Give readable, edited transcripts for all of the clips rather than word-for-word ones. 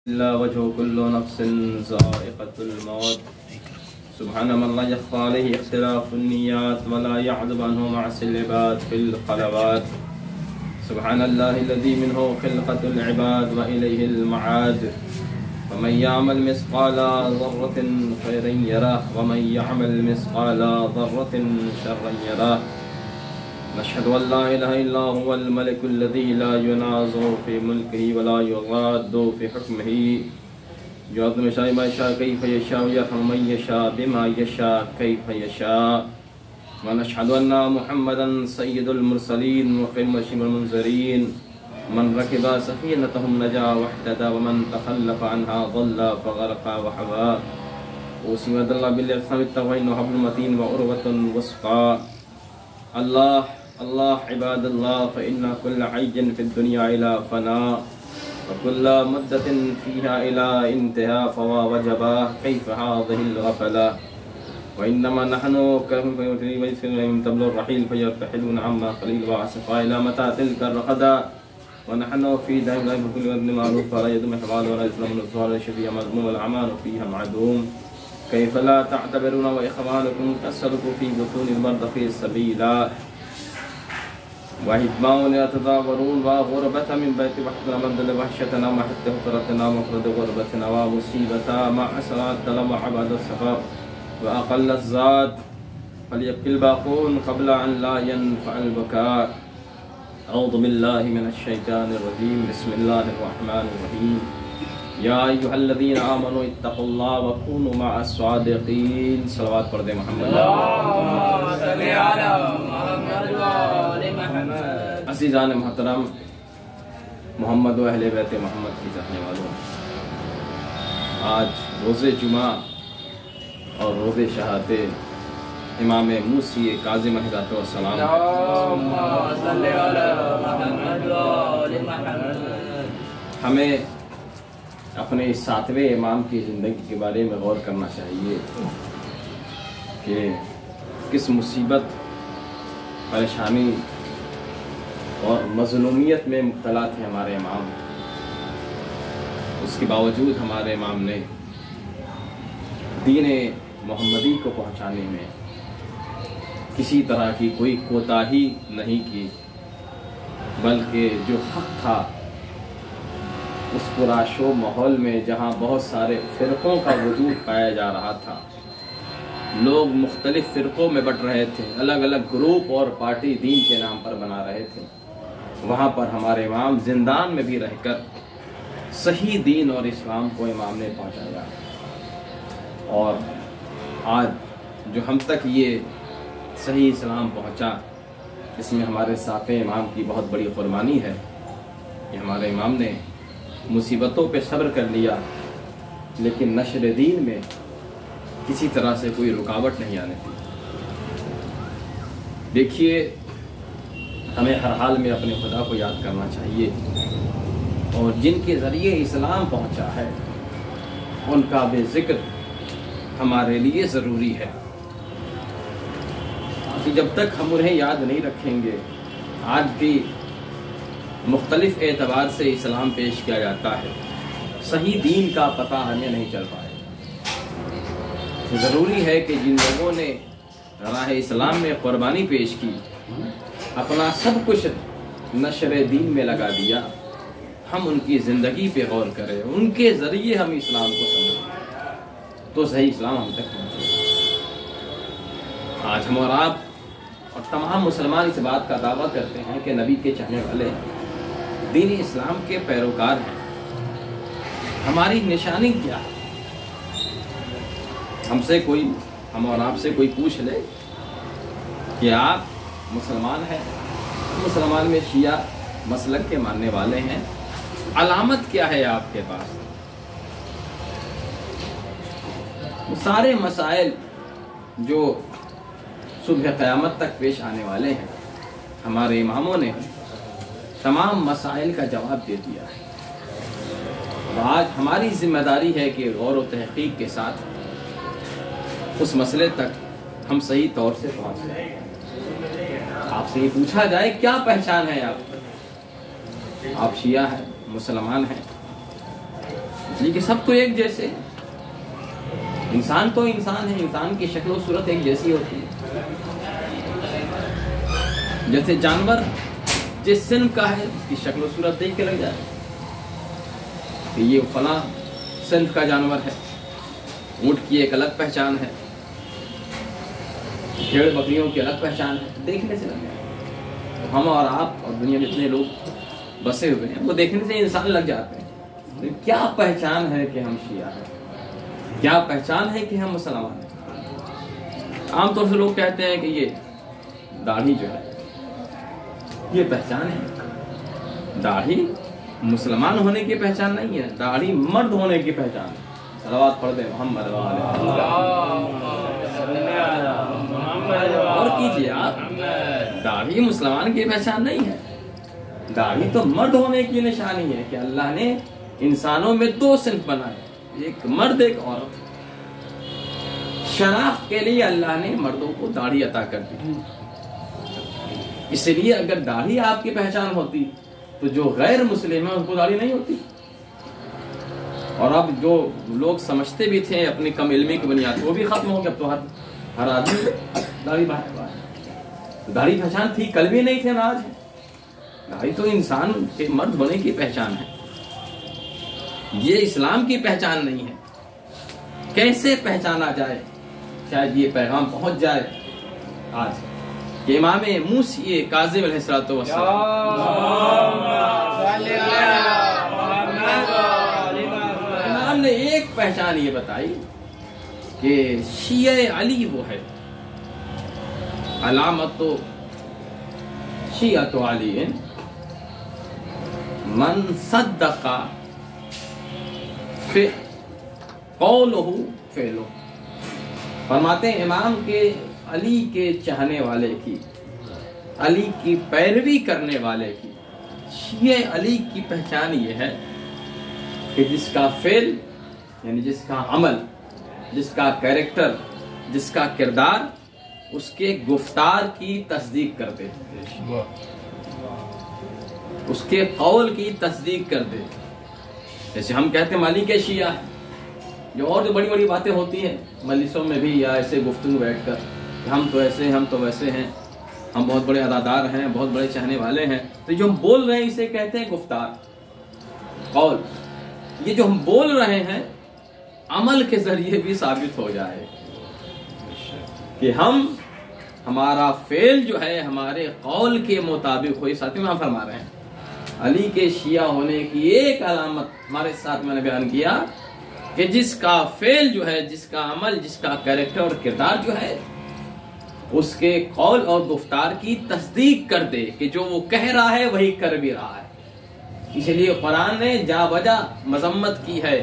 إلا وجه كل نفس ذائقة الموت سبحان من لا يخفى عليه اختلاف النيات ولا يعذب عنه معصي العباد في القلبات سبحان الله الذي منه خلقة العباد وإليه المعاد ومن يعمل مثقال ذرة خيرا يره ومن يعمل مثقال ذرة شرا يره نشهد أن لا إله إلا هو الملك الذي لا ينازع في ملكه ولا يغاد في حكمه يعظم يشاء ما يشاء كيف يشاء ويرحم من يشاء بما يشاء كيف يشاء ونشهد أن محمدا سيد المرسلين وخير المبشرين والمنذرين من ركب سفينتهم نجا واهتدى ومن تخلف عنها ضل فغرق وحوى أوصي الله بالإحسان بالتقوى وحبل المتين وعروة وثقى الله عباد الله فإن كل حي في الدنيا إلى فناء وكل مدة فيها إلى انتهاء فوا وجبا كيف هذه الغفلة وإنما نحن كمن تبل الرحيل فيرتحلون عما قليل وعسفا إلى متى تلك الرقدة ونحن في دائم لا كل ابن معروف ولا يدم حبال ولا إسلام الظهر الشفيع مظلوم والأعمال فيها معدوم كيف لا تعتبرون وإخوانكم تسلكوا في بطون المرض في السبيل وحباؤون يتضاورون وغربة من بيت وحدنا مبدل وحشتنا محت حفرتنا مفرد غربتنا ومصيبتا مع أسرات لما عباد السفر وأقل الزاد فليبكي الباقون قبل أن لا ينفع البكاء أعوذ بالله من الشيطان الرجيم بسم الله الرحمن الرحيم يا أيها الذين آمنوا اتقوا الله وكونوا مع الصادقين صلوات پڑھ دے محمد صلی علی محمد وآل محمد عزیزان محترم محمد و اہل بیت محمد کی چاہنے والوں آج روز جمعہ اور روز شہادت امام موسی کاظم علیہ السلام صلی علی محمد وآل محمد ہمیں اپنے اس 7ویں امام کی زندگی کے بارے میں غور کرنا چاہیے کہ کس مصیبت پریشانی اور مظلومیت میں مبتلا تھے ہمارے امام اس کے باوجود ہمارے امام نے دین محمدی کو پہنچانے میں کسی طرح کی کوئی کوتاہی نہیں کی بلکہ جو حق تھا اس پرآشوب ماحول میں جہاں بہت سارے فرقوں کا وجود پایا جا رہا تھا لوگ مختلف فرقوں میں بٹ رہے تھے الگ الگ گروپ اور پارٹی دین کے نام پر بنا رہے تھے وہاں پر ہمارے امام زندان میں بھی رہ کر صحیح دین اور اسلام کو امام نے پہنچایا اور آج جو ہم تک یہ صحیح اسلام پہنچا اس میں ہمارے 7ویں امام کی بہت بڑی قربانی ہے کہ ہمارے امام نے مصیبتوں پہ صبر کر لیا لیکن نشر دین میں کسی طرح سے کوئی رکاوٹ نہیں آنے دی دیکھیے ہمیں ہر حال میں اپنے خدا کو یاد کرنا چاہیے اور جن کے ذریعے اسلام پہنچا ہے ان کا بھی ذکر ہمارے لیے ضروری ہے کہ جب تک ہم انہیں یاد نہیں رکھیں گے آج بھی مختلف اعتبار سے اسلام پیش کیا جاتا ہے صحیح دین کا پتہ ہمیں نہیں چل پائے ضروری ہے کہ جن لوگوں نے راہ اسلام میں قربانی پیش کی اپنا سب کچھ نشر دین میں لگا دیا ہم ان کی زندگی پہ غور کریں ان کے ذریعے ہم اسلام کو سمجھیں تو صحیح اسلام ہم تک پہنچے آج ہم اور آپ اور تمام مسلمان اس بات کا دعویٰ کرتے ہیں کہ نبی کے چاہنے والے دین اسلام کے پیروکار ہیں ہماری نشانی کیا ہے ہم اور آپ سے کوئی پوچھ لے کہ آپ مسلمان ہیں مسلمان میں شیعہ مسلک کے ماننے والے ہیں علامت کیا ہے آپ کے پاس سارے مسائل جو صبح قیامت تک پیش آنے والے ہیں ہمارے اماموں نے تمام مسائل کا جواب دے دیا ہے اور آج ہماری ذمہ داری ہے کہ غور و تحقیق کے ساتھ اس مسئلے تک ہم صحیح طور سے پہنچ جائیں آپ سے یہ پوچھا جائے کیا پہچان ہے آپ شیعہ ہیں مسلمان ہیں لیکن سب تو ایک جیسے، انسان تو انسان ہے، انسان کی شکل و صورت ایک جیسی ہوتی ہے. جیسے جانور جس صنف کا ہے اس کی شکل و صورت دیکھ کے لگ جائے کہ یہ فلاں صنف کا جانور ہے. اونٹ کی ایک الگ پہچان ہے، بھیڑ بکریوں کی الگ پہچان ہے، دیکھنے سے لگ جائے. ہم اور آپ اور دنیا میں جتنے لوگ بسے ہوئے ہیں وہ دیکھنے سے انسان لگ جاتے ہیں. کیا پہچان ہے کہ ہم شیعہ ہیں، کیا پہچان ہے کہ ہم مسلمان ہیں. عام طور سے لوگ کہتے ہیں کہ یہ داڑھی جو ہے یہ پہچان ہے. داڑھی مسلمان ہونے کی پہچان نہیں ہے، داڑھی مرد ہونے کی پہچان ہے. صلوات پڑھ دیں محمد اور کیجیے آپ. داڑھی مسلمان کی پہچان نہیں ہے، داڑھی تو مرد ہونے کی نشانی ہے کہ اللہ نے انسانوں میں دو صنف بنائے، ایک مرد ایک عورت. شناخت کے لیے اللہ نے مردوں کو داڑھی عطا کر دی. اس لیے اگر داڑھی آپ کی پہچان ہوتی تو جو غیر مسلم ہیں ان کو داڑھی نہیں ہوتی. اور اب جو لوگ سمجھتے بھی تھے اپنی کم علمی کی بنیاد وہ بھی ختم ہو گیا. اب تو ہر آدمی داڑھی باہر. داڑھی پہچان تھی کل بھی نہیں تھے نا آج. داڑھی تو انسان کے مرد ہونے کی پہچان ہے، یہ اسلام کی پہچان نہیں ہے. کیسے پہچانا جائے؟ شاید یہ پیغام پہنچ جائے آج کہ امام موسی کاظم علیہ الصلوۃ والسلام امام نے ایک پہچان یہ بتائی کہ شیعہ علی وہ ہے. علامت شیعۃ علی من صدق قولہ فعلہ. فرماتے ہیں امام کے علی کے چاہنے والے کی، علی کی پیروی کرنے والے کی، شیعہ علی کی پہچان یہ ہے کہ جس کا فعل یعنی جس کا عمل، جس کا کیریکٹر، جس کا کردار اس کے گفتار کی تصدیق کر دے، اس کے قول کی تصدیق کر دے. جیسے ہم کہتے ہیں مالی کے شیعہ جو اور جو بڑی بڑی باتیں ہوتی ہیں مجلسوں میں بھی یا ایسے گفتگو بیٹھ کر کہ ہم تو ایسے ہیں، ہم تو ویسے ہیں، ہم بہت بڑے ادادار ہیں، بہت بڑے چاہنے والے ہیں. تو جو ہم بول رہے ہیں اسے کہتے ہیں گفتار، قول. یہ جو ہم بول رہے ہیں عمل کے ذریعے بھی ثابت ہو جائے کہ ہمارا فعل جو ہے ہمارے قول کے مطابق ہو. یہ ساتھ میں ہم فرما رہے ہیں علی کے شیعہ ہونے کی ایک علامت ہمارے ساتھ میں نے بیان کیا کہ جس کا فعل جو ہے، جس کا عمل، جس کا کیریکٹر اور کردار جو ہے اس کے قول اور گفتار کی تصدیق کر دے کہ جو وہ کہہ رہا ہے وہی کر بھی رہا ہے. اس لیے قرآن نے جا بجا مذمت کی ہے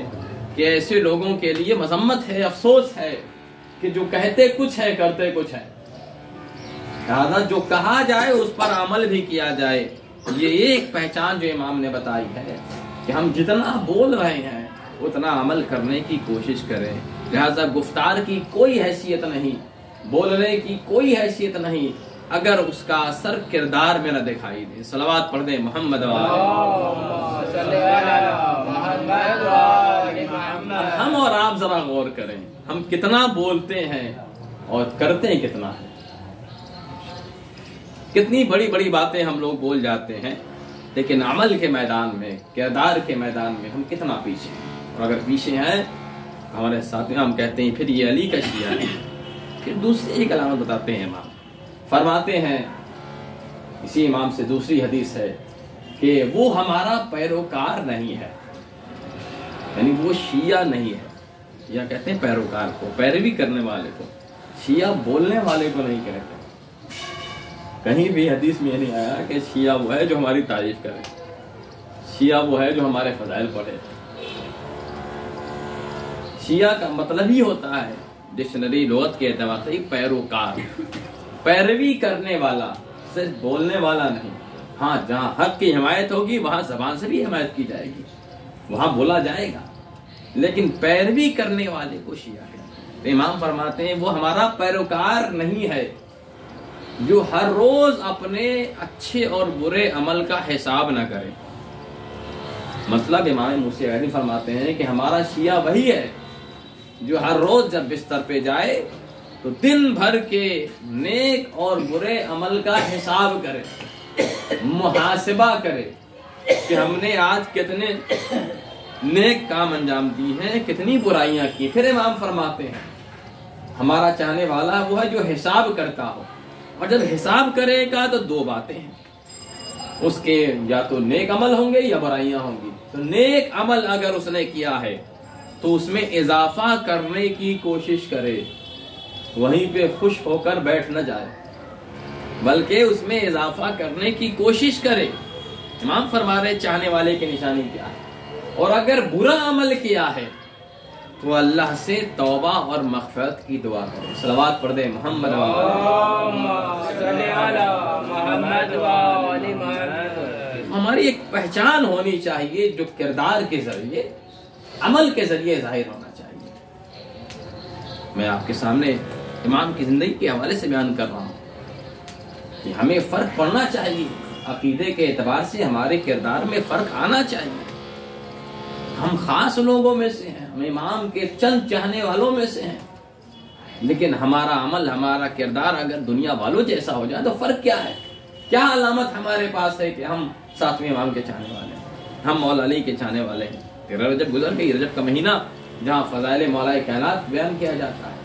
کہ ایسے لوگوں کے لیے مذمت ہے، افسوس ہے کہ جو کہتے کچھ ہے کرتے کچھ ہے. لہذا جو کہا جائے اس پر عمل بھی کیا جائے. یہ ایک پہچان جو امام نے بتائی ہے کہ ہم جتنا بول رہے ہیں اتنا عمل کرنے کی کوشش کریں. لہذا گفتار کی کوئی حیثیت نہیں، بولنے کی کوئی حیثیت نہیں اگر اس کا اثر کردار میں نہ دکھائی دے. صلوات پڑھ دیں محمد. ہم اور آپ ذرا غور کریں ہم کتنا بولتے ہیں اور کرتے ہیں کتنا ہے. کتنی بڑی بڑی باتیں ہم لوگ بول جاتے ہیں لیکن عمل کے میدان میں، کردار کے میدان میں ہم کتنا پیچھے ہیں. اور اگر پیچھے ہیں ہمارے ساتھ میں ہم کہتے ہیں پھر یہ علی کا شیعہ ہے. پھر دوسری ایک علامت بتاتے ہیں امام، فرماتے ہیں اسی امام سے دوسری حدیث ہے کہ وہ ہمارا پیروکار نہیں ہے، یعنی وہ شیعہ نہیں ہے. یا کہتے ہیں پیروکار کو، پیروی کرنے والے کو. شیعہ بولنے والے کو نہیں کہتے. کہیں بھی حدیث میں یہ نہیں آیا کہ شیعہ وہ ہے جو ہماری تعریف کرے، شیعہ وہ ہے جو ہمارے فضائل پڑھے. شیعہ کا مطلب ہی ہوتا ہے ڈکشنری لغت کے اعتبار سے پیروکار، پیروی کرنے والا، صرف بولنے والا نہیں. ہاں جہاں حق کی حمایت ہوگی وہاں زبان سے بھی حمایت کی جائے گی، وہاں بولا جائے گا، لیکن پیروی کرنے والے کو شیعہ ہے. تو امام فرماتے ہیں وہ ہمارا پیروکار نہیں ہے جو ہر روز اپنے اچھے اور برے عمل کا حساب نہ کرے. مطلب امام موسی غیری فرماتے ہیں کہ ہمارا شیعہ وہی ہے جو ہر روز جب بستر پہ جائے تو دن بھر کے نیک اور برے عمل کا حساب کرے، محاسبہ کرے کہ ہم نے آج کتنے نیک کام انجام دی ہیں، کتنی برائیاں کی۔ پھر امام فرماتے ہیں ہمارا چاہنے والا وہ ہے جو حساب کرتا ہو، اور جب حساب کرے گا تو دو باتیں ہیں، اس کے یا تو نیک عمل ہوں گے یا برائیاں ہوں گی۔ تو نیک عمل اگر اس نے کیا ہے تو اس میں اضافہ کرنے کی کوشش کرے، وہیں پہ خوش ہو کر بیٹھ نہ جائے، بلکہ اس میں اضافہ کرنے کی کوشش کرے۔ امام فرما رہے چاہنے والے کی نشانی کیا ہے، اور اگر برا عمل کیا ہے تو اللہ سے توبہ اور مغفرت کی دعا کرے۔ صلوات پڑھ دے محمد ہماری ایک پہچان ہونی چاہیے جو کردار کے ذریعے، عمل کے ذریعے ظاہر ہونا چاہیے۔ میں آپ کے سامنے امام کی زندگی کے حوالے سے بیان کر رہا ہوں کہ ہمیں فرق پڑنا چاہیے، عقیدے کے اعتبار سے ہمارے کردار میں فرق آنا چاہیے۔ ہم خاص لوگوں میں سے ہیں، ہم امام کے چند چاہنے والوں میں سے ہیں، لیکن ہمارا عمل، ہمارا کردار اگر دنیا والوں جیسا ہو جائے تو فرق کیا ہے؟ کیا علامت ہمارے پاس ہے کہ ہم ساتویں امام کے چاہنے والے ہیں، ہم مولا علی کے چاہنے والے ہیں؟ تیرہ رجب گزر گئی، رجب کا مہینہ جہاں فضائل مولا کائنات بیان کیا جاتا ہے،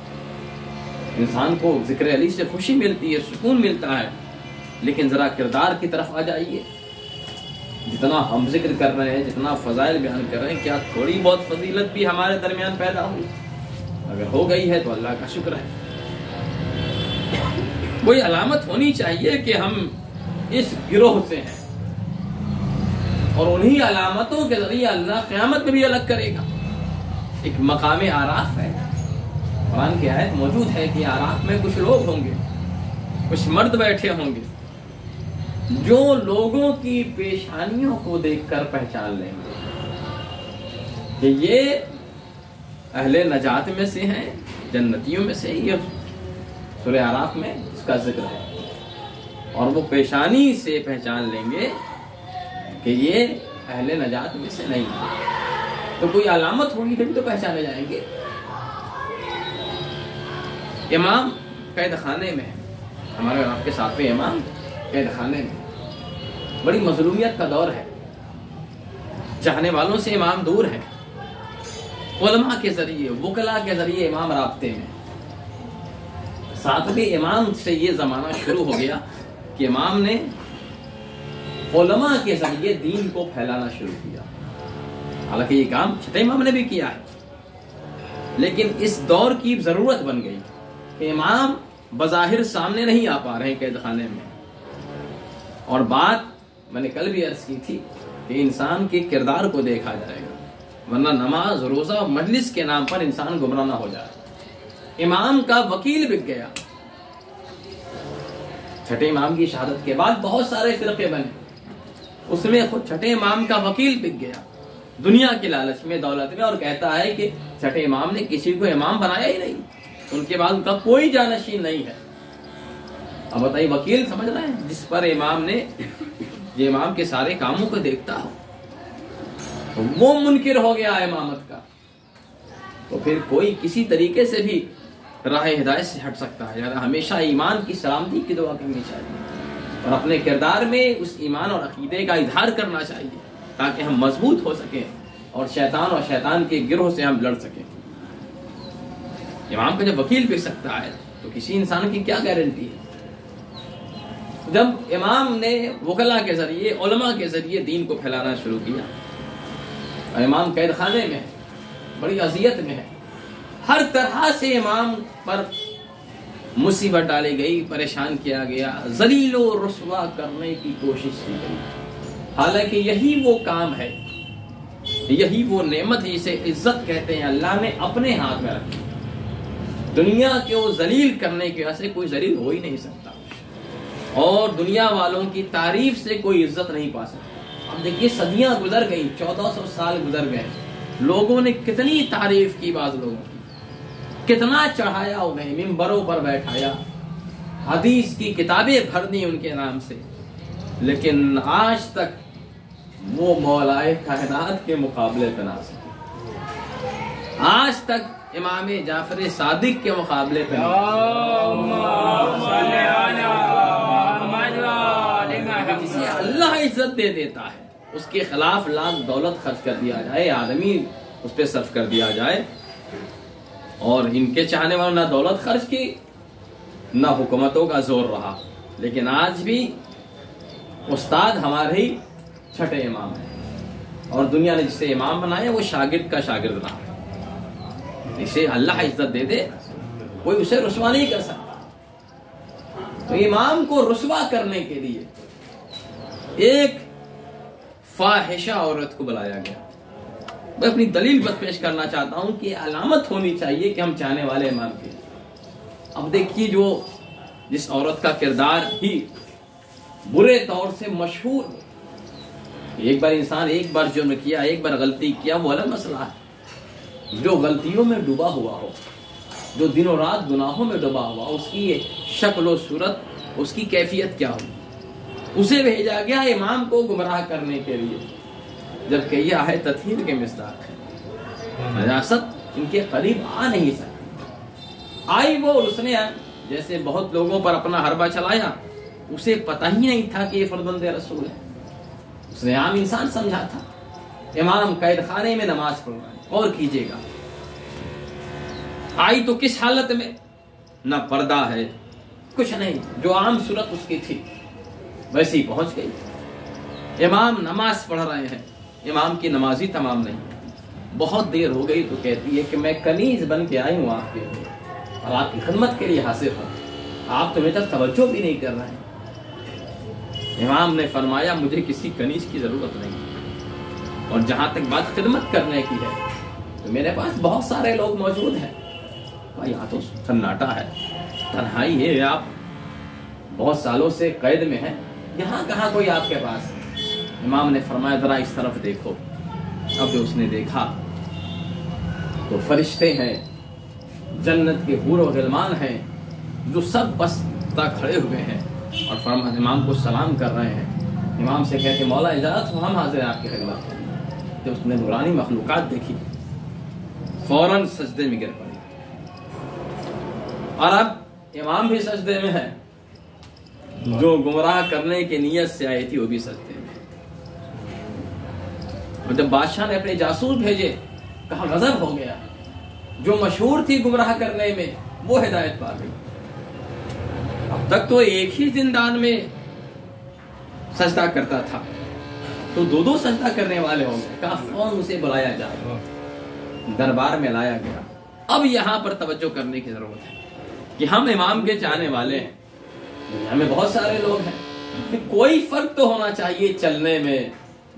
انسان کو ذکر علی سے خوشی ملتی ہے، سکون ملتا ہے، لیکن ذرا کردار کی طرف آ جائیے۔ جتنا ہم ذکر کر رہے ہیں، جتنا فضائل بیان کر رہے ہیں، کیا تھوڑی بہت فضیلت بھی ہمارے درمیان پیدا ہوئی؟ اگر ہو گئی ہے تو اللہ کا شکر ہے۔ کوئی علامت ہونی چاہیے کہ ہم اس گروہ سے ہیں، اور انہی علامتوں کے ذریعے اللہ قیامت میں بھی الگ کرے گا۔ ایک مقام آراف ہے، قرآن کی آیت موجود ہے کہ آراف میں کچھ لوگ ہوں گے، کچھ مرد بیٹھے ہوں گے جو لوگوں کی پیشانیوں کو دیکھ کر پہچان لیں گے کہ یہ اہل نجات میں سے ہیں، جنتیوں میں سے۔ یہ سورہ آراف میں اس کا ذکر ہے، اور وہ پیشانی سے پہچان لیں گے کہ یہ اہل نجات میں سے نہیں ہے۔ تو کوئی علامت ہوگی تبھی تو پہچانے جائیں گے۔ امام قید خانے میں، ہمارے آپ کے ساتویں امام قید خانے میں، بڑی مظلومیت کا دور ہے، چاہنے والوں سے امام دور ہے، علماء کے ذریعے، وکلاء کے ذریعے امام رابطے میں۔ ساتویں امام سے یہ زمانہ شروع ہو گیا کہ امام نے علماء کے ذریعے دین کو پھیلانا شروع کیا۔ حالانکہ یہ کام چھٹے امام نے بھی کیا ہے، لیکن اس دور کی ضرورت بن گئی کہ امام بظاہر سامنے نہیں آ پا رہے قید خانے میں، اور بات میں نے کل بھی عرض کی تھی کہ انسان کے کردار کو دیکھا جائے گا، ورنہ نماز، روزہ، مجلس کے نام پر انسان گمراہ نہ ہو جائے۔ امام کا وکیل بک گیا۔ چھٹے امام کی شہادت کے بعد بہت سارے فرقے بنے، اس میں خود چھٹے امام کا وکیل بک گیا دنیا کے لالچ میں، دولت میں، اور کہتا ہے کہ چھٹے امام نے کسی کو امام بنایا ہی نہیں، ان کے بعد ان کا کوئی جانشین نہیں ہے۔ اب بتائیے، وکیل سمجھ رہے ہیں جس پر امام نے، یہ امام کے سارے کاموں کو دیکھتا ہو، وہ منکر ہو گیا امامت کا، تو پھر کوئی کسی طریقے سے بھی راہ ہدایت سے ہٹ سکتا ہے۔ ہمیشہ ایمان کی سلامتی کی دعا کرنی چاہیے، اور اپنے کردار میں اس ایمان اور عقیدے کا اظہار کرنا چاہیے تاکہ ہم مضبوط ہو سکیں اور شیطان اور شیطان کے گروہ سے ہم لڑ سکیں۔ امام کا جب وکیل بک سکتا ہے تو کسی انسان کی کیا گارنٹی ہے؟ جب امام نے وکلاء کے ذریعے، علماء کے ذریعے دین کو پھیلانا شروع کیا، اور امام قید خانے میں بڑی اذیت میں ہے، ہر طرح سے امام پر مصیبت ڈالی گئی، پریشان کیا گیا، ذلیل و رسوا کرنے کی کوشش کی گئی، حالانکہ یہی وہ کام ہے، یہی وہ نعمت ہے جسے عزت کہتے ہیں، اللہ نے اپنے ہاتھ میں رکھی۔ دنیا کو ذلیل کرنے کی وجہ سے کوئی ذلیل ہو ہی نہیں سکتا، اور دنیا والوں کی تعریف سے کوئی عزت نہیں پا سکتا۔ اب دیکھیے، صدیاں گزر گئی، 1400 سال گزر گئے، لوگوں نے کتنی تعریف کی، بعض لوگوں کی کتنا چڑھایا، انہیں ممبروں پر بیٹھایا، حدیث کی کتابیں بھر دی ان کے نام سے، لیکن آج تک وہ مولائے کائنات کے مقابلے پہ نہ آ سکے. آج تک امام جعفر صادق کے مقابلے پہ جسے اللہ عزت دے دیتا ہے اس کے خلاف لاکھ دولت خرچ کر دیا جائے, آدمی اس پہ صرف کر دیا جائے, اور ان کے چاہنے والوں نہ دولت خرچ کی نہ حکومتوں کا زور رہا. لیکن آج بھی استاد ہمارے ہی چھٹے امام ہیں, اور دنیا نے جسے امام بنایا وہ شاگرد کا شاگرد رہا. اسے اللہ عزت دے دے, کوئی اسے رسوا نہیں کر سکتا. تو امام کو رسوا کرنے کے لیے ایک فاحشہ عورت کو بلایا گیا. میں اپنی دلیل بس پیش کرنا چاہتا ہوں کہ علامت ہونی چاہیے کہ ہم چاہنے والے امام کے. اب دیکھیے جس عورت کا کردار ہی برے طور سے مشہور ہو, ایک بار انسان ایک بار جرم کیا, ایک بار غلطی کیا, وہ الگ مسئلہ ہے. جو غلطیوں میں ڈوبا ہوا ہو, جو دن و رات گناہوں میں ڈوبا ہوا, اس کی شکل و صورت, اس کی کیفیت کیا ہو, اسے بھیجا گیا امام کو گمراہ کرنے کے لیے, جبکہ یہ آہ تطہیر کے مصداق ہے. نجاست ان کے قریب آ نہیں سکتی. آئی وہ, اس نے جیسے بہت لوگوں پر اپنا حربہ چلایا, اسے پتہ ہی نہیں تھا کہ یہ فرزند رسول ہے. اس نے عام انسان سمجھا تھا. امام قید خانے میں نماز پڑھ رہا ہے, اور کیجیے گا. آئی تو کس حالت میں, نہ پردہ ہے, کچھ نہیں, جو عام صورت اس کی تھی ویسی پہنچ گئی. امام نماز پڑھ رہے ہیں, امام کی نماز ہی تمام نہیں. بہت دیر ہو گئی تو کہتی ہے کہ میں کنیز بن کے آئی ہوں آپ کے لیے, اور آپ کی خدمت کے لیے حاضر ہوں. آپ تو میری طرف توجہ بھی نہیں کر رہے ہیں. امام نے فرمایا مجھے کسی کنیز کی ضرورت نہیں, اور جہاں تک بات خدمت کرنے کی ہے تو میرے پاس بہت سارے لوگ موجود ہیں. یہاں تو سناٹا ہے, تنہائی ہے, آپ بہت سالوں سے قید میں ہیں, یہاں کہاں کوئی آپ کے پاس. امام نے فرمایا ذرا اس طرف دیکھو. اب جو اس نے دیکھا تو فرشتے ہیں, جنت کے حور و غلمان ہیں, جو سب بس کھڑے ہوئے ہیں اور فرمان امام کو سلام کر رہے ہیں. امام سے کہتے مولا اجازت ہو, ہم حاضر ہیں آپ کی خدمت. جب اس نے نورانی مخلوقات دیکھی فوراً سجدے میں گر پڑی. اور اب امام بھی سجدے میں ہے, جو گمراہ کرنے کی نیت سے آئی تھی وہ بھی سجدے میں. اور جب بادشاہ نے اپنے جاسوس بھیجے, کہا غضب ہو گیا. جو مشہور تھی گمراہ کرنے میں وہ ہدایت پا گئی. اب تک تو ایک ہی زندان میں سجدہ کرتا تھا, تو دو سجدہ کرنے والے ہو گئے. کہا فون اسے بلایا جائے, دربار میں لایا گیا. اب یہاں پر توجہ کرنے کی ضرورت ہے کہ ہم امام کے چاہنے والے ہیں. دنیا میں بہت سارے لوگ ہیں, کوئی فرق تو ہونا چاہیے چلنے میں,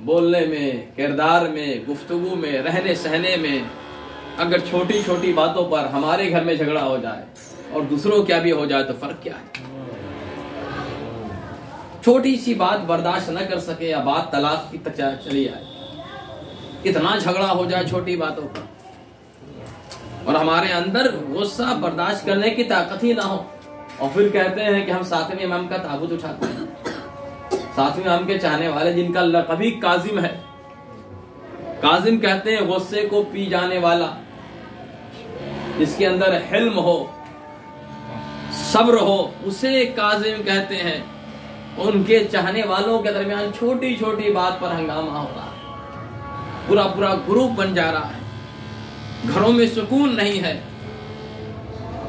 بولنے میں, کردار میں, گفتگو میں, رہنے سہنے میں. اگر چھوٹی چھوٹی باتوں پر ہمارے گھر میں جھگڑا ہو جائے اور دوسروں کیا بھی ہو جائے تو فرق کیا ہے. چھوٹی سی بات برداشت نہ کر سکے یا بات طلاق کی تک چلی جائے, اتنا جھگڑا ہو جائے چھوٹی باتوں پر, اور ہمارے اندر غصہ برداشت کرنے کی طاقت ہی نہ ہو, اور پھر کہتے ہیں کہ ہم ساتویں امام کا تابوت اٹھاتے ہیں. ساتویں امام کے چاہنے والے جن کا لقب ہی کاظم ہے, کاظم کہتے ہیں غصے کو پی جانے والا, جس کے اندر حلم ہو, صبر ہو, اسے کاظم کہتے ہیں. ان کے چاہنے والوں کے درمیان چھوٹی چھوٹی بات پر ہنگامہ ہو رہا ہے, پورا پورا گروپ بن جا رہا ہے, گھروں میں سکون نہیں ہے,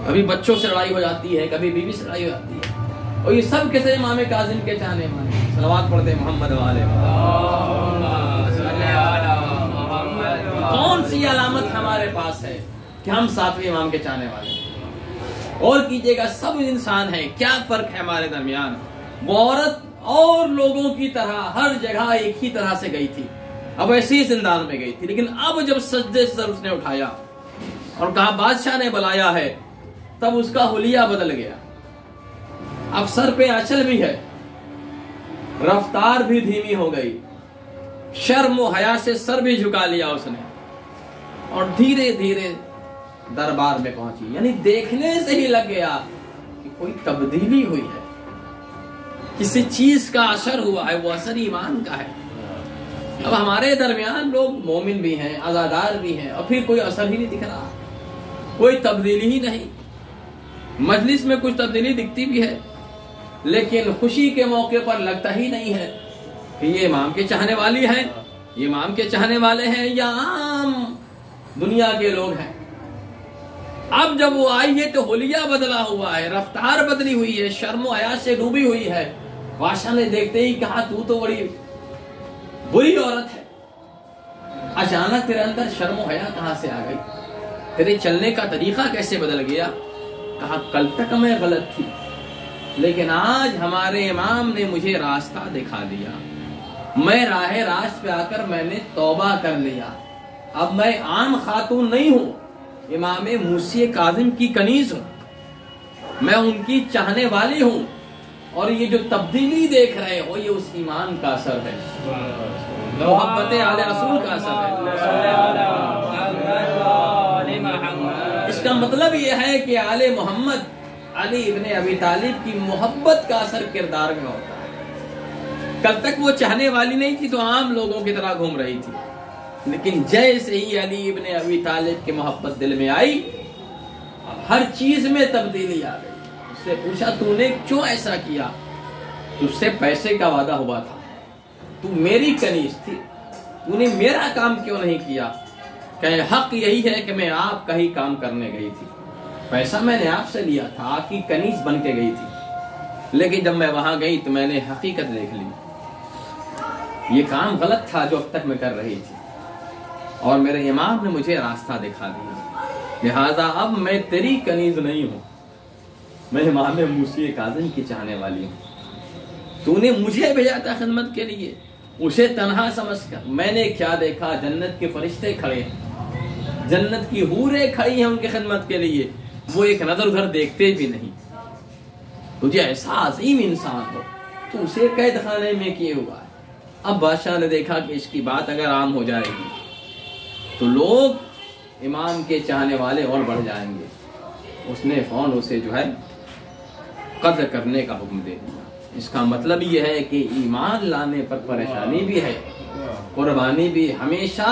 کبھی بچوں سے لڑائی ہو جاتی ہے, کبھی بیوی سے لڑائی ہو جاتی ہے, اور یہ سب کیسے امام کاظم کے چاہنے والے. صلوات پڑھتے محمد والے. کون سی علامت ہمارے پاس ہے کہ ہم ساتویں امام کے چاہنے والے ہیں؟ اور کیجئے گا سب انسان ہیں, کیا فرق ہے ہمارے درمیان. وہ عورت اور لوگوں کی طرح ہر جگہ ایک ہی طرح سے گئی تھی, اب ایسے ہی زندان میں گئی تھی, لیکن اب جب سجدے سے سر اس نے اٹھایا اور کہا بادشاہ نے بلایا ہے, تب اس کا حلیہ بدل گیا. اب سر پہ آنچل بھی ہے, رفتار بھی دھیمی ہو گئی, شرم و حیا سے سر بھی جھکا لیا اس نے, اور دھیرے دھیرے دربار میں پہنچی. یعنی دیکھنے سے ہی لگ گیا کہ کوئی تبدیلی ہوئی ہے, کسی چیز کا اثر ہوا ہے, وہ اثر ایمان کا ہے. اب ہمارے درمیان لوگ مومن بھی ہیں، عزادار بھی ہیں، اور پھر کوئی اثر ہی نہیں دکھ رہا، کوئی تبدیلی ہی نہیں. مجلس میں کچھ تبدیلی دکھتی بھی ہے لیکن خوشی کے موقع پر لگتا ہی نہیں ہے کہ یہ امام کے چاہنے والی ہیں، یہ امام کے چاہنے والے ہیں یا عام دنیا کے لوگ ہیں. اب جب وہ آئی ہے تو حلیہ بدلا ہوا ہے، رفتار بدلی ہوئی ہے، شرم و حیا سے ڈوبی ہوئی ہے. بادشاہ نے دیکھتے ہی کہا تو بڑی بری عورت ہے، اچانک تیرے اندر شرم و حیا کہاں سے آ گئی، تیرے چلنے کا طریقہ کیسے بدل گیا؟ کہا کل تک میں غلط تھی لیکن آج ہمارے امام نے مجھے راستہ دکھا دیا، میں راہ راست پہ آ کر میں نے توبہ کر لیا. اب میں عام خاتون نہیں ہوں، امام موسی کاظم کی کنیز ہوں، میں ان کی چاہنے والی ہوں، اور یہ جو تبدیلی دیکھ رہے ہو یہ اس ایمان کا اثر ہے، محبت آل رسول کا اثر ہے. اس کا مطلب یہ ہے کہ آل محمد علی ابن ابی طالب کی محبت کا اثر کردار میں ہوتا ہے. کل تک وہ چاہنے والی نہیں تھی تو عام لوگوں کی طرح گھوم رہی تھی، لیکن جیسے ہی علی ابن ابی طالب کی محبت دل میں آئی ہر چیز میں تبدیلی آ گئی. اس سے پوچھا تو نے کیوں ایسا کیا؟ تجھ سے پیسے کا وعدہ ہوا تھا، تو میری کنیز تھی، تو نے میرا کام کیوں نہیں کیا؟ کہ حق یہی ہے کہ میں آپ کا ہی کام کرنے گئی تھی، پیسہ میں نے آپ سے لیا تھا، آپ کی کنیز بن کے گئی تھی، لیکن جب میں وہاں گئی تو میں نے حقیقت دیکھ لی، یہ کام غلط تھا جو اب تک میں کر رہی تھی، اور میرے امام نے مجھے راستہ دکھا دیا، لہذا اب میں تیری کنیز نہیں ہوں، میں امام موسی کاظم کی چاہنے والی ہوں. تو نے مجھے بھیجا تھا خدمت کے لیے، اسے تنہا سمجھ کر. میں نے کیا دیکھا؟ جنت کے فرشتے کھڑے ہیں، جنت کی حوریں کھڑی ہیں ان کی خدمت کے لیے، وہ ایک نظر ادھر دیکھتے بھی نہیں. تجھے ایسا عظیم انسان ہو تو اسے قید خانے میں کیے ہوا ہے. اب بادشاہ نے دیکھا کہ اس کی بات اگر عام ہو جائے گی تو لوگ امام کے چاہنے والے اور بڑھ جائیں گے. اس نے فون اسے جو ہے قتل کرنے کا حکم دے دیا. اس کا مطلب یہ ہے کہ ایمان لانے پر پریشانی بھی ہے، قربانی بھی. ہمیشہ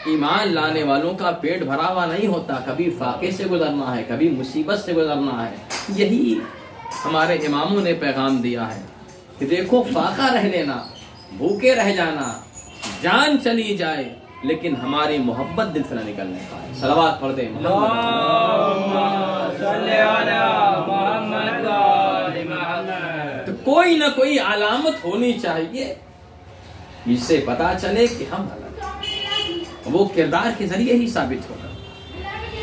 ایمان لانے والوں کا پیٹ بھرا ہوا نہیں ہوتا، کبھی فاقے سے گزرنا ہے، کبھی مصیبت سے گزرنا ہے. یہی ہمارے اماموں نے پیغام دیا ہے کہ دیکھو فاقہ رہ لینا، بھوکے رہ جانا، جان چلی جائے، لیکن ہماری محبت دل سے نہ نکلنے پائے. صلوات پڑھ دیں تو کوئی نہ کوئی علامت ہونی چاہیے جس سے پتا چلے کہ ہم الگ ہیں. وہ کردار کے ذریعے ہی ثابت ہوگا.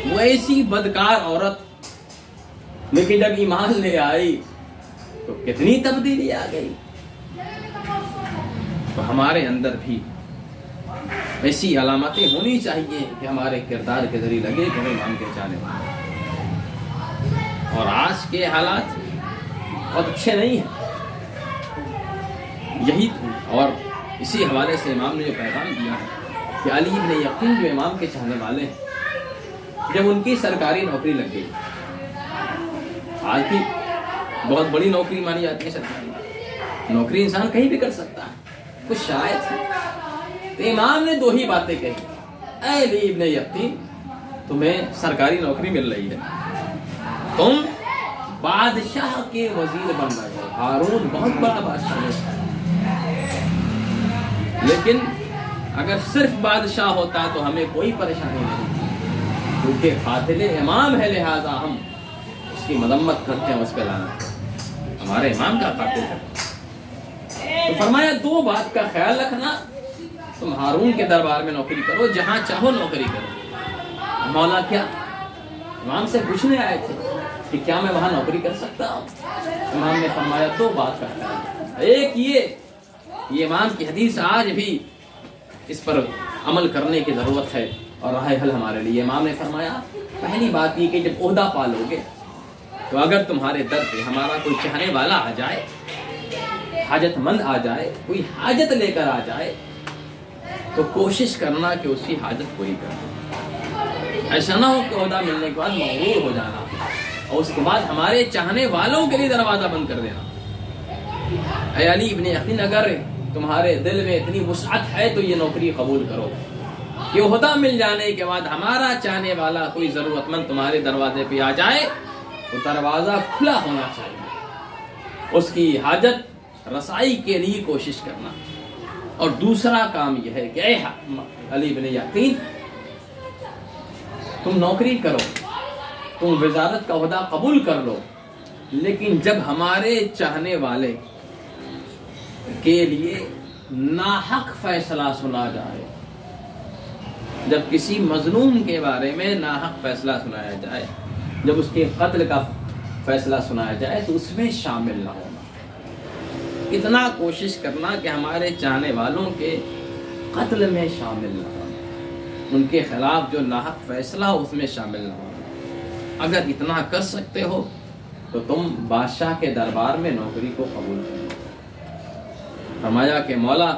وہ ایسی بدکار عورت لیکن جب ایمان لے آئی تو کتنی تبدیلی آ گئی. تو ہمارے اندر بھی ایسی علامتیں ہونی چاہیے کہ ہمارے کردار کے ذریعے لگے کہ ہم امام کے چاہنے والے. اور آج کے حالات بہت اچھے نہیں ہیں. یہی اور اسی حوالے سے امام نے جو پیغام دیا ہے کہ علی ابن یقین جو امام کے چاہنے والے ہیں، جب ان کی سرکاری نوکری لگ گئی، آج کی بہت بڑی نوکری مانی جاتی ہے سرکاری نوکری، انسان کہیں بھی کر سکتا ہے، کچھ شاید ہے. تو امام نے دو ہی باتیں کہی. اے علی ابن یقین، تمہیں سرکاری نوکری مل رہی ہے، تم بادشاہ کے وزیر بن رہے ہو. ہارون بہت بڑا بادشاہ ہے، لیکن اگر صرف بادشاہ ہوتا تو ہمیں کوئی پریشانی نہیں تھی، کیونکہ قاتل امام ہے، لہذا ہم اس کی مذمت کرتے ہیں، اس پہ لعنت کرتے ہیں، ہمارے امام کا قاتل ہے. تو فرمایا دو بات کا خیال رکھنا، تم ہارون کے دربار میں نوکری کرو، جہاں چاہو نوکری کرو. مولا کیا امام سے پوچھنے آئے تھے کہ کیا میں وہاں نوکری کر سکتا ہوں؟ امام نے فرمایا دو بات کا خیال. ایک یہ امام کی حدیث آج بھی اس پر عمل کرنے کی ضرورت ہے اور راہ حل ہمارے لیے. امام نے فرمایا پہلی بات یہ کہ جب عہدہ پالو گے تو اگر تمہارے در پہ ہمارا کوئی چاہنے والا آ جائے، حاجت مند آ جائے، کوئی حاجت لے کر آ جائے، تو کوشش کرنا کہ اس کی حاجت پوری کرنا. ایسا نہ ہو کہ عہدہ ملنے کے بعد مغرور ہو جانا اور اس کے بعد ہمارے چاہنے والوں کے لیے دروازہ بند کر دینا. اے علی ابن یقین، اگر تمہارے دل میں اتنی وسعت ہے تو یہ نوکری قبول کرو کہ عہدہ مل جانے کے بعد ہمارا چاہنے والا کوئی ضرورت مند تمہارے دروازے پہ آ جائے تو دروازہ کھلا ہونا چاہیے، اس کی حاجت رسائی کے لیے کوشش کرنا۔ اور دوسرا کام یہ ہے کہ اے علی بن یقین، تم نوکری کرو، تم وزارت کا عہدہ قبول کر لو، لیکن جب ہمارے چاہنے والے کے لیے ناحق فیصلہ سنا جائے، جب کسی مظلوم کے بارے میں ناحق فیصلہ سنایا جائے، جب اس کے قتل کا فیصلہ سنایا جائے تو اس میں شامل نہ ہونا۔ اتنا کوشش کرنا کہ ہمارے چاہنے والوں کے قتل میں شامل نہ ہونا، ان کے خلاف جو ناحق فیصلہ اس میں شامل نہ ہونا۔ اگر اتنا کر سکتے ہو تو تم بادشاہ کے دربار میں نوکری کو قبول کرو۔ فرمایا کہ مولا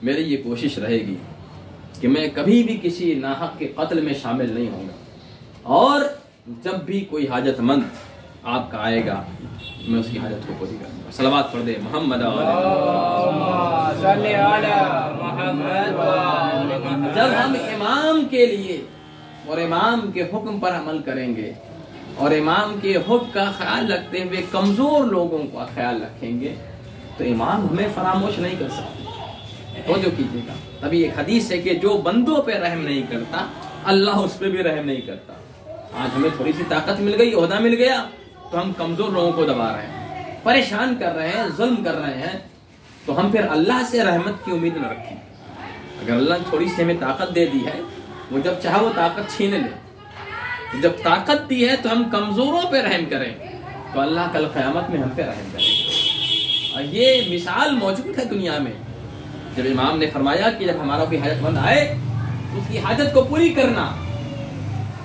میری یہ کوشش رہے گی کہ میں کبھی بھی کسی ناحق کے قتل میں شامل نہیں ہوں گا، اور جب بھی کوئی حاجت مند آپ کا آئے گا میں اس کی حاجت کو پوری کروں گا۔ صلوات پڑھ دے محمد جب ہم امام کے لیے اور امام کے حکم پر عمل کریں گے اور امام کے حکم کا خیال رکھتے ہوئے کمزور لوگوں کا خیال رکھیں گے تو امام ہمیں فراموش نہیں کر سکتے۔ تو جو کیجیے گا، تبھی ایک حدیث ہے کہ جو بندوں پہ رحم نہیں کرتا اللہ اس پہ بھی رحم نہیں کرتا۔ آج ہمیں تھوڑی سی طاقت مل گئی، عہدہ مل گیا، تو ہم کمزور لوگوں کو دبا رہے ہیں، پریشان کر رہے ہیں، ظلم کر رہے ہیں، تو ہم پھر اللہ سے رحمت کی امید نہ رکھیں۔ اگر اللہ نے تھوڑی سی ہمیں طاقت دے دی ہے، وہ جب چاہے وہ طاقت چھین لے، جب طاقت دی ہے تو ہم کمزوروں پہ رحم کریں تو اللہ کل قیامت میں ہم پہ رحم کرے۔ اور یہ مثال موجود ہے دنیا میں، جب امام نے فرمایا کہ جب ہمارا کوئی حاجت مند آئے اس کی حاجت کو پوری کرنا،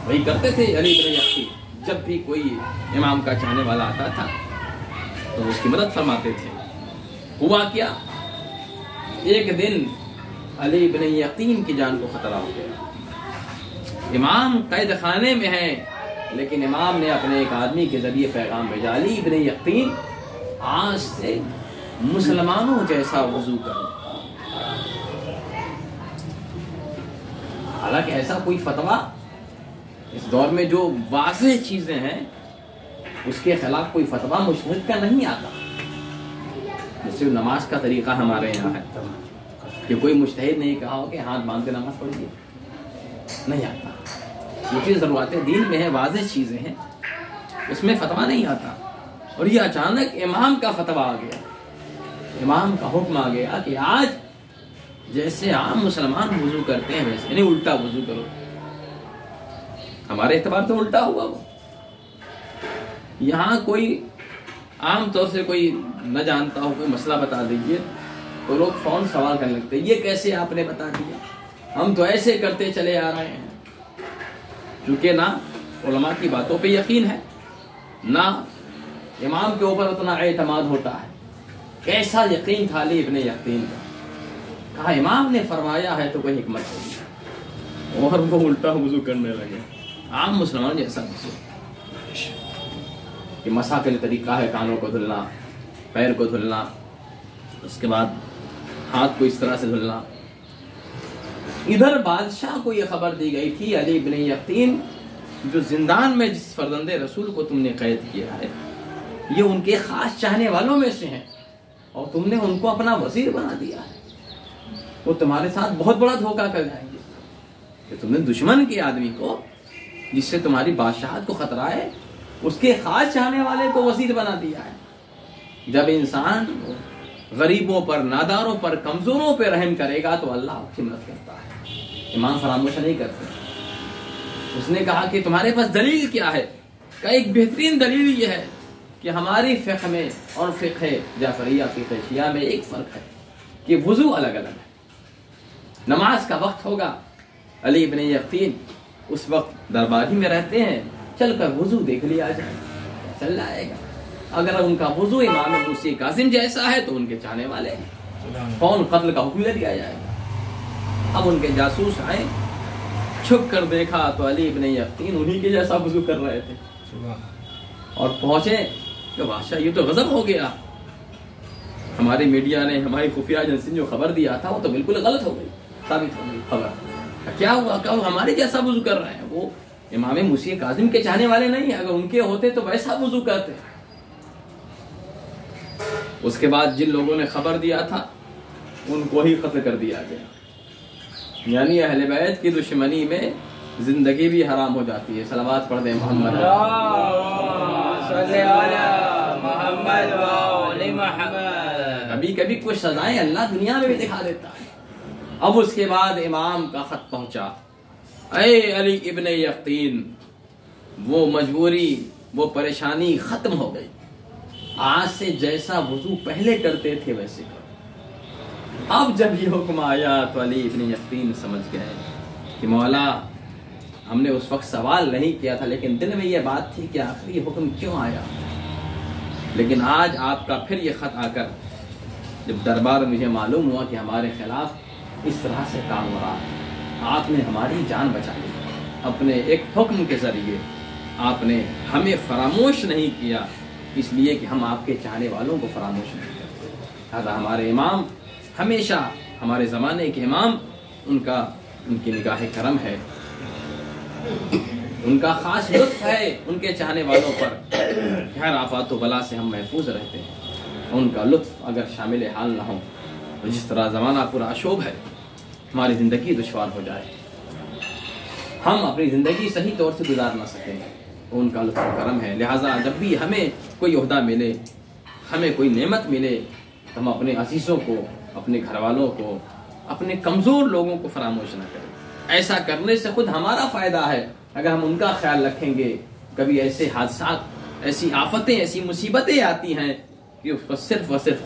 وہی کرتے تھے علی بن یقین۔ جب بھی کوئی امام کا چاہنے والا آتا تھا تو اس کی مدد فرماتے تھے۔ ہوا کیا، ایک دن علی بن یقین کی جان کو خطرہ ہو گیا، امام قید خانے میں ہیں، لیکن امام نے اپنے ایک آدمی کے ذریعے پیغام بھیجا، علی بن یقین آج سے مسلمانوں جیسا وضو کرو۔ حالانکہ ایسا کوئی فتویٰ اس دور میں جو واضح چیزیں ہیں اس کے خلاف کوئی فتویٰ مجتہد کا نہیں آتا۔ جیسے نماز کا طریقہ ہمارے یہاں ہے کہ کوئی مجتہد نہیں کہا ہو کہ ہاتھ باندھ کے نماز پڑھیے، نہیں آتا۔ جو چیز ضرورت دین میں ہے، واضح چیزیں ہیں، اس میں فتویٰ نہیں آتا۔ اور یہ اچانک امام کا فتویٰ آ گیا، امام کا حکم آ گیا کہ آج جیسے عام مسلمان وضو کرتے ہیں ویسے نہیں، الٹا وضو کرو۔ ہمارے اعتبار تو الٹا ہوا وہ۔ یہاں کوئی عام طور سے کوئی نہ جانتا ہو، کوئی مسئلہ بتا دیجئے تو لوگ فون سوال کرنے لگتے ہیں، یہ کیسے آپ نے بتا دیا، ہم تو ایسے کرتے چلے آ رہے ہیں۔ کیونکہ نہ علماء کی باتوں پہ یقین ہے، نہ امام کے اوپر اتنا اعتماد ہوتا ہے۔ کیسا یقین تھا علی ابن یقین کا، کہا امام نے فرمایا ہے تو کوئی حکمت ہوگی، اور وہ الٹا وضو کرنے لگے۔ عام مسلمان جیسا وضو کہ مسح کے طریقہ ہے، کانوں کو دھلنا، پیر کو دھلنا، اس کے بعد ہاتھ کو اس طرح سے دھلنا۔ ادھر بادشاہ کو یہ خبر دی گئی تھی، علی بن یقین جو زندان میں جس فرزند رسول کو تم نے قید کیا ہے یہ ان کے خاص چاہنے والوں میں سے ہیں، اور تم نے ان کو اپنا وزیر بنا دیا ہے، وہ تمہارے ساتھ بہت بڑا دھوکہ کر جائیں گے کہ تم نے دشمن کے آدمی کو جس سے تمہاری بادشاہت کو خطرہ ہے اس کے خاص چاہنے والے کو وزیر بنا دیا ہے۔ جب انسان غریبوں پر، ناداروں پر، کمزوروں پہ رحم کرے گا تو اللہ آپ کی مدد کرتا ہے، امام فراموش نہیں کرتے۔ اس نے کہا کہ تمہارے پاس دلیل کیا ہے؟ کہ ایک بہترین دلیل یہ ہے کہ ہماری فقہ میں اور فقہ جعفریہ فقہ شیعہ میں ایک فرق ہے کہ وضو الگ الگ ہے۔ نماز کا وقت ہوگا، علی بن یقین اس وقت دربار ہی میں رہتے ہیں، چل کر وضو دیکھ لیا جائے، چل جائے گا۔ اگر ان کا وضو امام موسی کاظم جیسا ہے تو ان کے چاہنے والے فون قتل کا حکم دے دیا جائے گا۔ اب ان کے جاسوس آئے، چھپ کر دیکھا تو علی ابن یقین انہی کے جیسا وضو کر رہے تھے، اور پہنچے کہ بادشاہ یہ تو غضب ہو گیا، ہماری میڈیا نے، ہماری خفیہ ایجنسی نے جو خبر دیا تھا وہ تو بالکل غلط ہو گئی، ثابت ہو گئی خبر۔ کیا ہوا؟ کہ وہ ہمارے جیسا وضو کر رہے ہیں، وہ امام مسیح کاظم کے چاہنے والے نہیں ہیں، اگر ان کے ہوتے تو ویسا وضو کرتے۔ اس کے بعد جن لوگوں نے خبر دیا تھا ان کو ہی قتل کر دیا گیا، یعنی اہل بیت کی دشمنی میں زندگی بھی حرام ہو جاتی ہے۔ صلوات پڑھ دیں محمد صلی محمد محمد۔ کبھی کبھی کچھ سزائیں اللہ دنیا میں بھی دکھا دیتا ہے۔ اب اس کے بعد امام کا خط پہنچا، اے علی ابن یقین، وہ مجبوری، وہ پریشانی ختم ہو گئی، آج سے جیسا وضو پہلے کرتے تھے ویسے کرو۔ اب جب یہ حکم آیا تو علی ابن یقین سمجھ گئے کہ مولا ہم نے اس وقت سوال نہیں کیا تھا، لیکن دل میں یہ بات تھی کہ آخر یہ حکم کیوں آیا، لیکن آج آپ کا پھر یہ خط آ کر جب دربار مجھے معلوم ہوا کہ ہمارے خلاف اس طرح سے کام ہو رہا ہے، آپ نے ہماری جان بچا لی، اپنے ایک حکم کے ذریعے آپ نے ہمیں فراموش نہیں کیا، اس لیے کہ ہم آپ کے چاہنے والوں کو فراموش نہیں کرتے۔ لہٰذا ہمارے امام ہمیشہ، ہمارے زمانے کے امام، ان کی نگاہ کرم ہے، ان کا خاص لطف ہے ان کے چاہنے والوں پر، ہر آفات و بلا سے ہم محفوظ رہتے ہیں۔ ان کا لطف اگر شامل حال نہ ہو تو جس طرح زمانہ پورا اشوب ہے، ہماری زندگی دشوار ہو جائے، ہم اپنی زندگی صحیح طور سے گزار نہ سکیں، ان کا لطف و کرم ہے۔ لہٰذا جب بھی ہمیں کوئی عہدہ ملے، ہمیں کوئی نعمت ملے، ہم اپنے عزیزوں کو، اپنے گھر والوں کو، اپنے کمزور لوگوں کو فراموش نہ کریں۔ ایسا کرنے سے خود ہمارا فائدہ ہے، اگر ہم ان کا خیال رکھیں گے۔ کبھی ایسے حادثات، ایسی آفتیں، ایسی مصیبتیں آتی ہیں کہ اس پر صرف اور صرف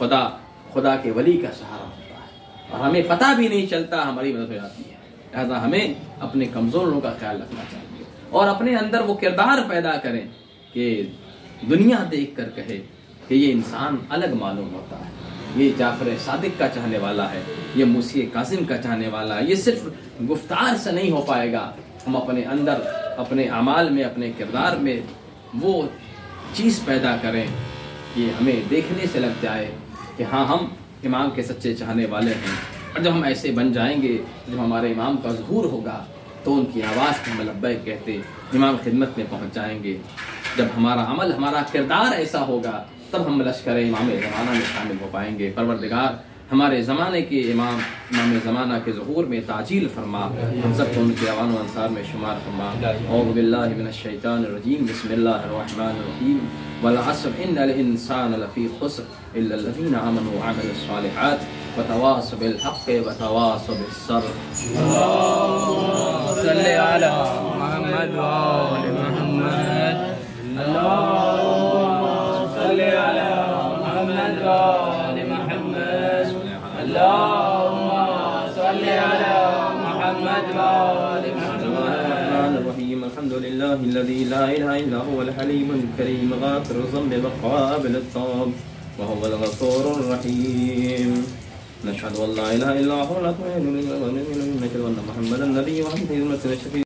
خدا کے ولی کا سہارا ہوتا ہے، اور ہمیں پتہ بھی نہیں چلتا، ہماری مدد ہو جاتی ہے۔ لہذا ہمیں اپنے کمزوروں کا خیال رکھنا چاہیے، اور اپنے اندر وہ کردار پیدا کریں کہ دنیا دیکھ کر کہے کہ یہ انسان الگ معلوم ہوتا ہے، یہ جعفر صادق کا چاہنے والا ہے، یہ مسیح کاظم کا چاہنے والا ہے۔ یہ صرف گفتار سے نہیں ہو پائے گا، ہم اپنے اندر، اپنے اعمال میں، اپنے کردار میں وہ چیز پیدا کریں کہ ہمیں دیکھنے سے لگ جائے کہ ہاں ہم امام کے سچے چاہنے والے ہیں۔ اور جب ہم ایسے بن جائیں گے، جب ہمارے امام کا ظہور ہوگا تو ان کی آواز کو ہم لبیک کہتے امام خدمت میں پہنچ جائیں گے۔ جب ہمارا عمل، ہمارا کردار ایسا ہوگا تب ہم لشکر امام زمانہ میں شامل ہو پائیں گے۔ پروردگار ہمارے زمانے کے امام زمانہ کے ظہور میں تعجیل فرما، ہم سب کو ان کے اوان و انصار میں شمار فرما۔ اعوذ باللہ من الشیطان الرجیم، بسم اللہ الرحمن الرحیم، والعصر ان الانسان لفی خسر الا الذین آمنوا وعملوا الصالحات وتواصوا بالحق وتواصوا بالصبر۔ اللهم صل علی محمد وآل محمد، اللهم صل علی محمد وآل محمد، اللهم صل علی محمد وآل محمد۔ الحمد لله الذي لا إله إلا هو الحليم الكريم غافر الذنب وقابل التوب وهو الغفور الرحيم۔ نشهد أن لا إله إلا هو ونشهد أن محمدا النبي وحده المرسل الشفيع۔